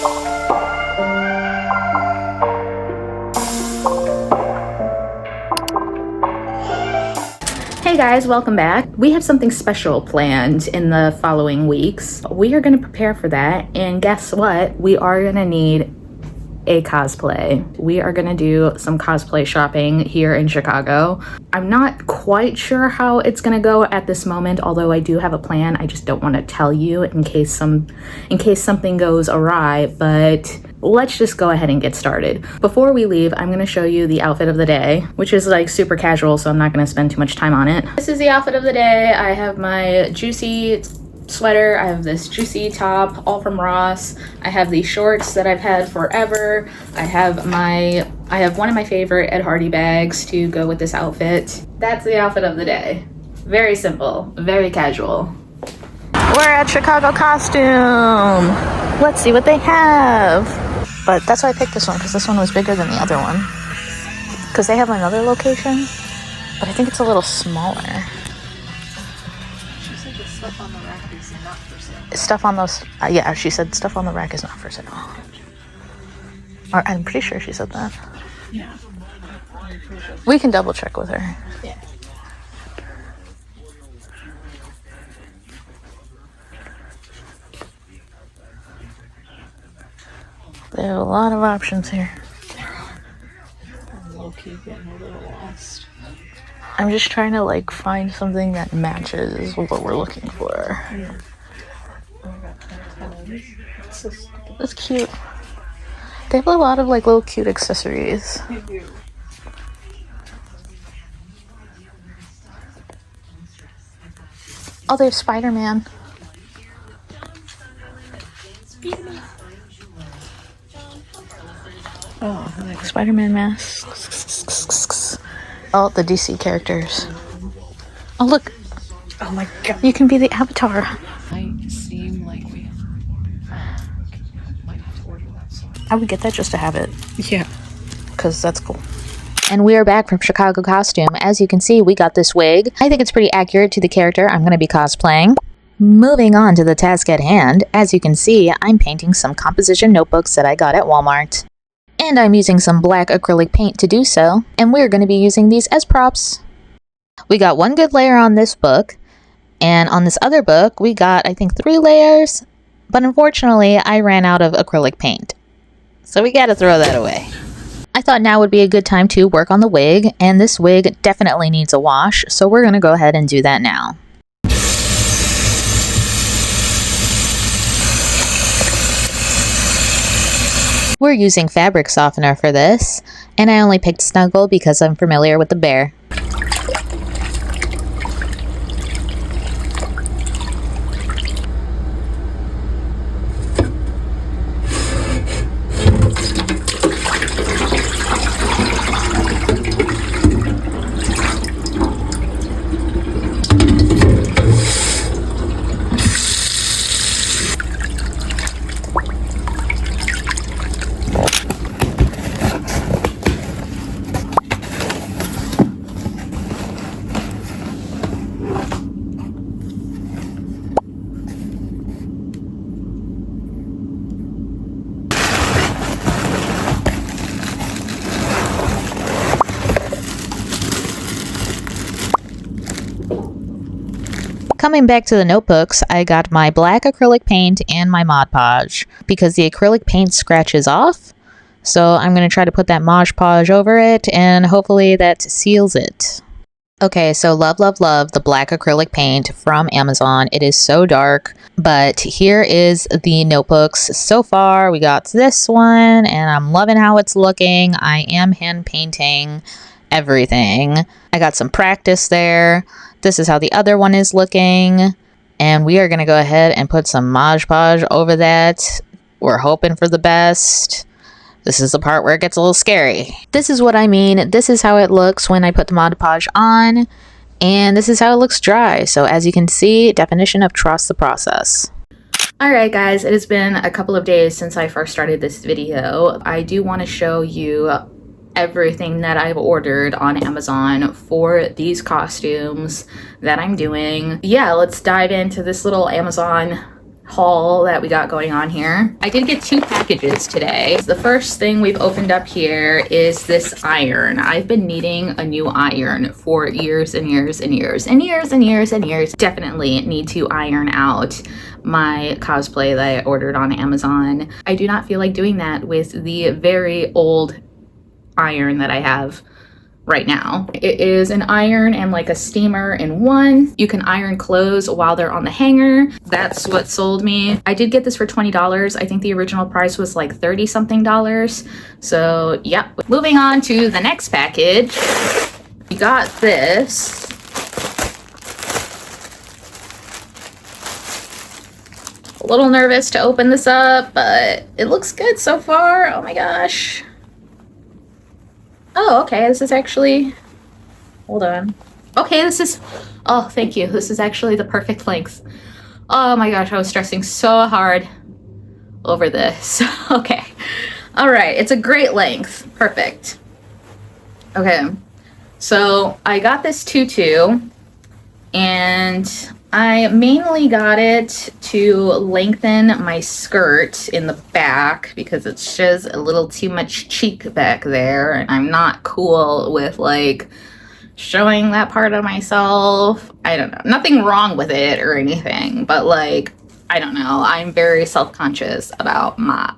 Hey guys, welcome back. We have something special planned in the following weeks. We are going to prepare for that, and guess what? We are going to need a cosplay. We are going to do some cosplay shopping here in Chicago. I'm not quite sure how it's going to go at this moment, although I do have a plan. I just don't want to tell you in case something goes awry, but let's just go ahead and get started. Before we leave, I'm going to show you the outfit of the day, which is like super casual, so I'm not going to spend too much time on it. This is the outfit of the day. I have my juicy sweater, I have this juicy top, all from Ross. I have these shorts that I've had forever. I have one of my favorite Ed Hardy bags to go with this outfit. That's the outfit of the day. Very simple, very casual. We're at Chicago Costume. Let's see what they have. But that's why I picked this one, because this one was bigger than the other one. Because they have another location, but I think it's a little smaller. She said the stuff on the rack is not for sale. Stuff on those, yeah, she said stuff on the rack is not for sale. Or, I'm pretty sure she said that. Yeah. We can double check with her. Yeah. They have a lot of options here. I'm low-key getting a little lost. I'm just trying to like find something that matches what we're looking for. Yeah. Oh my god, it's so stupid. That's cute. They have a lot of like little cute accessories. They do. Oh, they have Spider-Man. Oh, I like Spider-Man masks. Oh, the DC characters. Oh, look. oh my god. You can be the Avatar. Might seem like we might have to order that song. I would get that just to have it, Yeah. because that's cool. And we are back from Chicago Costume. As you can see, we got this wig. I think it's pretty accurate to the character I'm going to be cosplaying. Moving on to the task at hand, as you can see, I'm painting some composition notebooks that I got at Walmart. And I'm using some black acrylic paint to do so, and we're going to be using these as props. We got one good layer on this book, and on this other book, we got, I think, 3 layers, but unfortunately, I ran out of acrylic paint. So we gotta throw that away. I thought now would be a good time to work on the wig, and this wig definitely needs a wash, so we're gonna go ahead and do that now. We're using fabric softener for this, and I only picked Snuggle because I'm familiar with the bear. Coming back to the notebooks, I got my black acrylic paint and my Mod Podge because the acrylic paint scratches off. So I'm going to try to put that Mod Podge over it and hopefully that seals it. Okay, so love the black acrylic paint from Amazon. It is so dark, but here is the notebooks so far. We got this one and I'm loving how it's looking. I am hand painting everything. I got some practice there. This is how the other one is looking. And we are going to go ahead and put some Mod Podge over that. We're hoping for the best. This is the part where it gets a little scary. This is what I mean. This is how it looks when I put the Mod Podge on. And this is how it looks dry. So as you can see, definition of trust the process. Alright guys, it has been a couple of days since I first started this video. I do want to show you everything that I've ordered on Amazon for these costumes that I'm doing. Yeah, let's dive into this little Amazon haul that we got going on here. I did get 2 packages today. The first thing we've opened up here is this iron. I've been needing a new iron for years and years and years and years and years and years. Definitely need to iron out my cosplay that I ordered on Amazon. I do not feel like doing that with the very old iron that I have right now. It is an iron and like a steamer in one. You can iron clothes while they're on the hanger. That's what sold me. I did get this for $20. I think the original price was like 30 something dollars. So yeah, moving on to the next package. We got this. A little nervous to open this up, but it looks good so far. Oh my gosh. Oh, okay, this is actually, hold on. Okay, this is, oh, thank you. This is actually the perfect length. Oh my gosh, I was stressing so hard over this. Okay, all right, it's a great length. Perfect. Okay, so I got this tutu, and I mainly got it to lengthen my skirt in the back because it shows a little too much cheek back there, and I'm not cool with like showing that part of myself. I don't know, nothing wrong with it or anything, but like, I don't know, I'm very self-conscious about my,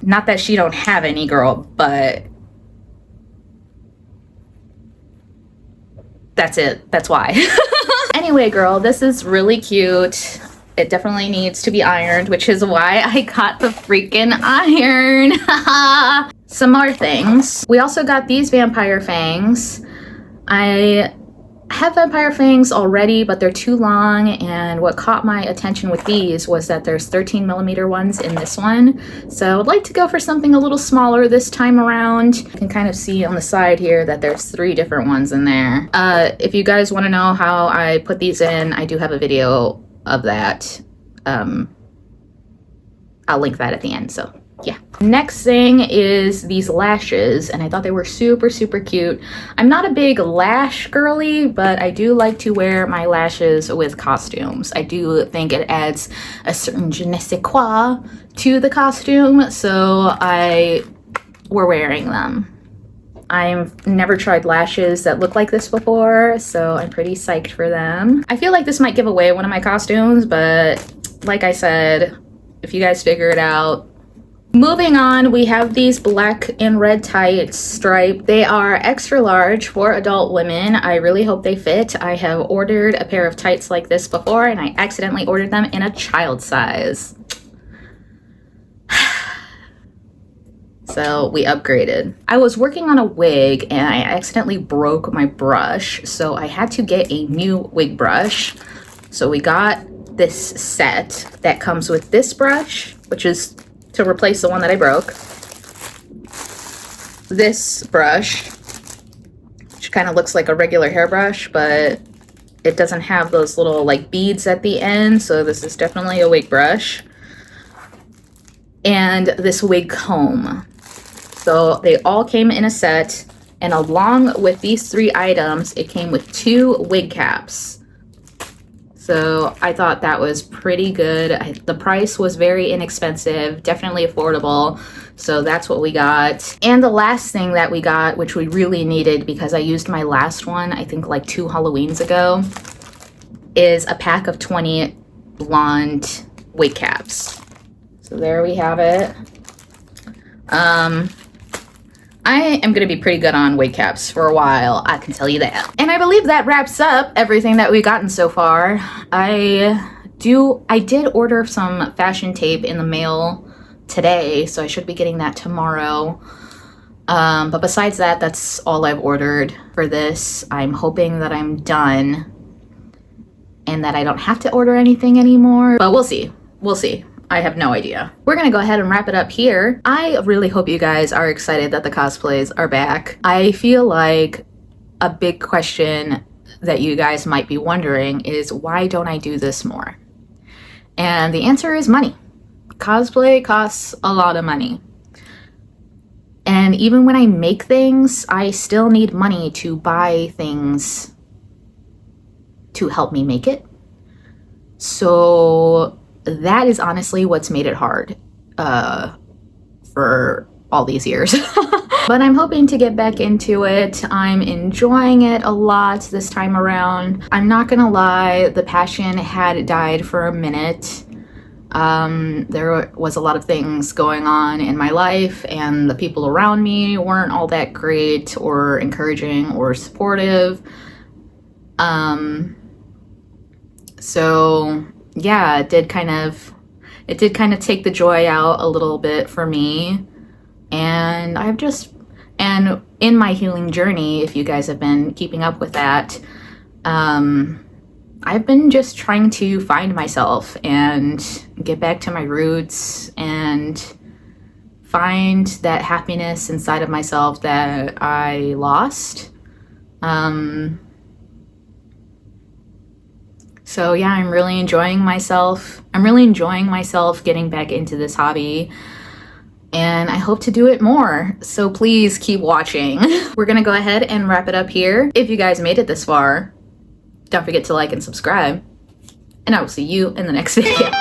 not that she don't have any, girl, but that's it, that's why. Anyway, girl, this is really cute. It definitely needs to be ironed, which is why I got the freaking iron. Some more things. We also got these vampire fangs. I have vampire fangs already, but they're too long, and what caught my attention with these was that there's 13mm ones in this one. So I would like to go for something a little smaller this time around. You can kind of see on the side here that there's 3 different ones in there. If you guys want to know how I put these in, I do have a video of that. I'll link that at the end, so yeah. Next thing is these lashes, and I thought they were super, super cute. I'm not a big lash girly, but I do like to wear my lashes with costumes. I do think it adds a certain je ne sais quoi to the costume, so we're wearing them. I've never tried lashes that look like this before, so I'm pretty psyched for them. I feel like this might give away one of my costumes, but like I said, if you guys figure it out. Moving on, we have these black and red tights striped. They are extra large for adult women. I really hope they fit. I have ordered a pair of tights like this before, and I accidentally ordered them in a child size. So we upgraded. I was working on a wig and I accidentally broke my brush, so I had to get a new wig brush. So we got this set that comes with this brush, which is to replace the one that I broke. This brush, which kind of looks like a regular hairbrush, but it doesn't have those little like beads at the end, so this is definitely a wig brush. And this wig comb. So they all came in a set, and along with these 3 items, it came with 2 wig caps. So I thought that was pretty good. The price was very inexpensive, definitely affordable. So that's what we got. And the last thing that we got, which we really needed because I used my last one, I think like 2 Halloweens ago, is a pack of 20 blonde wig caps. So there we have it. I am going to be pretty good on wig caps for a while, I can tell you that. And I believe that wraps up everything that we've gotten so far. I did order some fashion tape in the mail today, so I should be getting that tomorrow. But besides that, that's all I've ordered for this. I'm hoping that I'm done and that I don't have to order anything anymore, but we'll see. We'll see. I have no idea. We're gonna go ahead and wrap it up here. I really hope you guys are excited that the cosplays are back. I feel like a big question that you guys might be wondering is, why don't I do this more? And the answer is money. Cosplay costs a lot of money. And even when I make things, I still need money to buy things to help me make it. So that is honestly what's made it hard for all these years. But I'm hoping to get back into it. I'm enjoying it a lot this time around. I'm not gonna lie, the passion had died for a minute. There was a lot of things going on in my life, and the people around me weren't all that great or encouraging or supportive. So yeah, it did kind of take the joy out a little bit for me. And and in my healing journey, if you guys have been keeping up with that, I've been just trying to find myself and get back to my roots and find that happiness inside of myself that I lost. So yeah, I'm really enjoying myself. I'm really enjoying myself getting back into this hobby. And I hope to do it more. So please keep watching. We're gonna go ahead and wrap it up here. If you guys made it this far, don't forget to like and subscribe. And I will see you in the next video.